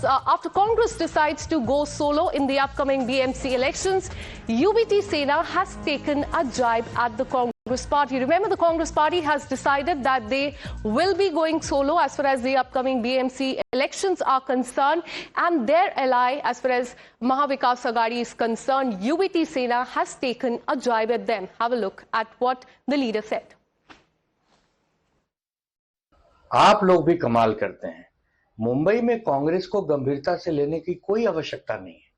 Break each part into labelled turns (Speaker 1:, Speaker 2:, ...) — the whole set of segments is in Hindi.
Speaker 1: after Congress decides to go solo in the upcoming BMC elections, UBT Sena has taken a jibe at the Congress party. Remember, the Congress party has decided that they will be going solo as far as the upcoming BMC elections are concerned, and their ally, as far as Maha Vikas Aghadi is concerned, UBT Sena has taken a jibe at them. Have a look at what the leader said.
Speaker 2: आप लोग भी कमाल करते हैं। मुंबई में कांग्रेस को गंभीरता से लेने की कोई आवश्यकता नहीं है।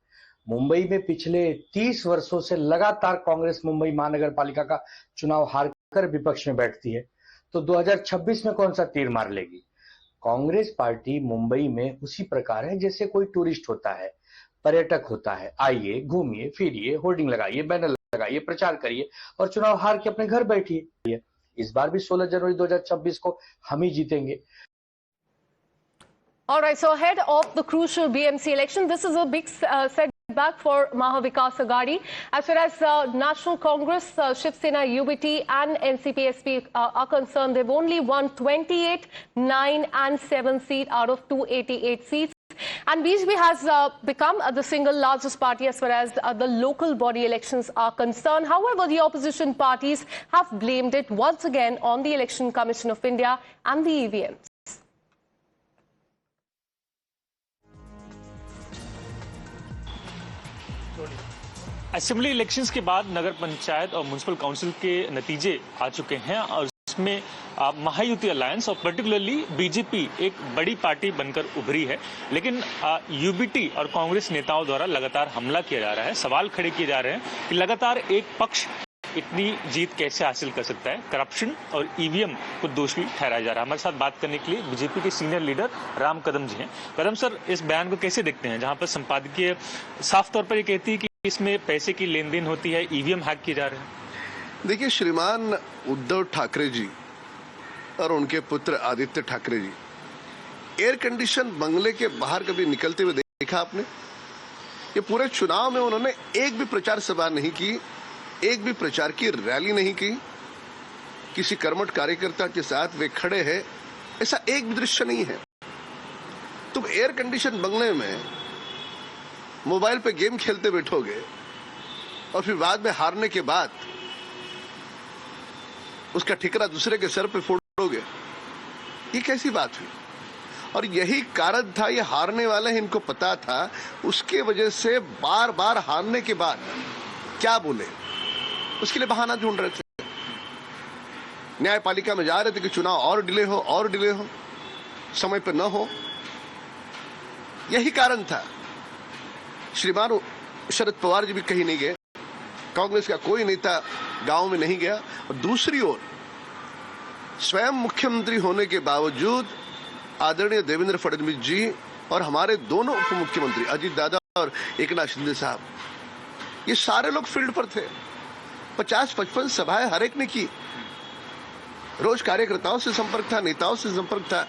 Speaker 2: मुंबई में पिछले 30 वर्षों से लगातार कांग्रेस मुंबई महानगर पालिका का चुनाव हारकर विपक्ष में बैठती है, तो 2026 में कौन सा तीर मार लेगी। कांग्रेस पार्टी मुंबई में उसी प्रकार है जैसे कोई टूरिस्ट होता है, पर्यटक होता है। आइए, घूमिए, फिरिए, होर्डिंग लगाइए, बैनर लगाइए, प्रचार करिए और चुनाव हार के अपने घर बैठिए। इस बार भी 16 जनवरी 2026 को हम ही जीतेंगे।
Speaker 1: All right, so ahead of the crucial BMC election, this is a big setback for Maha Vikas Aghadi. As far as National Congress, Shiv Sena, UBT and NCP-SP are concerned, they've only won 28, 9 and 7 seats out of 288 seats. And BJP has become the single largest party as far as the local body elections are concerned. However, the opposition parties have blamed it once again on the Election Commission of India and the EVMs.
Speaker 3: Assembly elections के बाद नगर पंचायत और म्युनिसिपल काउंसिल के नतीजे आ चुके हैं और इसमें महायुति अलायंस और पर्टिकुलरली बीजेपी एक बड़ी पार्टी बनकर उभरी है। लेकिन यूबीटी और कांग्रेस नेताओं द्वारा लगातार हमला किया जा रहा है, सवाल खड़े किए जा रहे हैं कि लगातार एक पक्ष इतनी जीत कैसे हासिल कर सकता है। करप्शन और ईवीएम को दोषी ठहराया जा रहा है। हमारे साथ बात करने के लिए बीजेपी के सीनियर लीडर राम कदम जी हैं। कदम सर, इस बयान को कैसे देखते हैं, जहां पर संपादकीय साफ तौर पर ये कहती है कि इसमें पैसे की लेन देन होती है, ईवीएम हैक किए जा रहे हैं?
Speaker 4: देखिए, श्रीमान उद्धव ठाकरे जी और उनके पुत्र आदित्य ठाकरे जी एयर कंडीशन बंगले के बाहर कभी निकलते हुए देखा आपने? ये पूरे चुनाव में उन्होंने एक भी प्रचार सभा नहीं की, एक भी प्रचार की रैली नहीं की। किसी कर्मठ कार्यकर्ता के साथ वे खड़े हैं, ऐसा एक भी दृश्य नहीं है। तुम एयर कंडीशन बंगले में मोबाइल पे गेम खेलते बैठोगे और फिर बाद में हारने के बाद उसका ठिकरा दूसरे के सर पे फोड़ोगे, ये कैसी बात हुई? और यही कारण था, ये हारने वाले हैं, इनको पता था। उसके वजह से बार बार हारने के बाद क्या बोले, उसके लिए बहाना ढूंढ रहे थे। न्यायपालिका में जा रहे थे कि चुनाव और डिले हो, समय पर न हो। यही कारण था। श्रीमान शरद पवार जी भी कहीं नहीं गए, कांग्रेस का कोई नेता गांव में नहीं गया। और दूसरी ओर स्वयं मुख्यमंत्री होने के बावजूद आदरणीय देवेंद्र फडणवीस जी और हमारे दोनों उप मुख्यमंत्री अजीत दादा और एकनाथ शिंदे साहब, ये सारे लोग फील्ड पर थे। 50-55 सभाएं हर एक ने की। रोज कार्यकर्ताओं से संपर्क था, नेताओं से संपर्क था।